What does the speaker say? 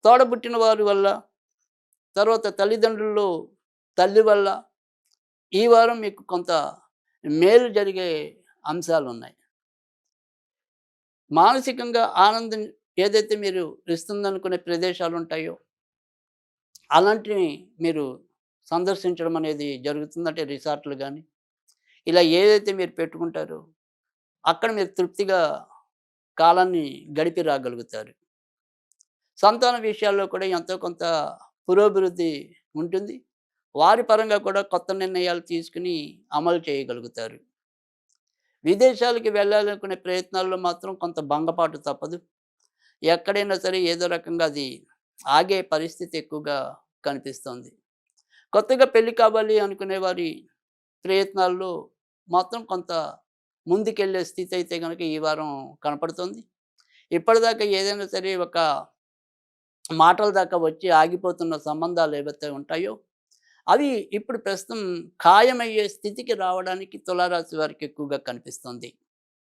తోడబుట్టిన వారి వల్ల, తర్వాత తల్లిదండ్రులు తల్లి వల్ల ఈ వారం మీకు కొంత మేలు జరిగే అంశాలున్నాయి. మానసికంగా ఆనందం ఏదైతే మీరు ఇస్తుందనుకునే ప్రదేశాలుంటాయో, అలాంటివి మీరు సందర్శించడం అనేది జరుగుతుంది. అంటే రిసార్ట్‌లు గాని, ఇలా ఏదైతే మీరు పెట్టుకుంటారో, అక్కడ మీరు తృప్తిగా కాలాన్ని గడిపి రాగలుగుతారు. సంతాన విషయాల్లో కూడా ఎంతో కొంత పురోభివృద్ధి ఉంటుంది. వారి పరంగా కూడా కొత్త నిర్ణయాలు తీసుకొని అమలు చేయగలుగుతారు. విదేశాలకి వెళ్ళాలనుకునే ప్రయత్నాల్లో మాత్రం కొంత భంగపాటు తప్పదు. ఎక్కడైనా సరే ఏదో రకంగా అది ఆగే పరిస్థితి ఎక్కువగా కనిపిస్తోంది. కొత్తగా పెళ్లి కావాలి అనుకునే వారి ప్రయత్నాల్లో మాత్రం కొంత ముందుకెళ్ళే స్థితి అయితే గనక ఈ వారం కనపడుతోంది. ఇప్పటిదాకా ఏదైనా సరే ఒక మాటల దాకా వచ్చి ఆగిపోతున్న సంబంధాలు ఏవైతే ఉంటాయో, అవి ఇప్పుడు ప్రస్తుతం ఖాయమయ్యే స్థితికి రావడానికి తులారాశి వారికి ఎక్కువగా కనిపిస్తోంది.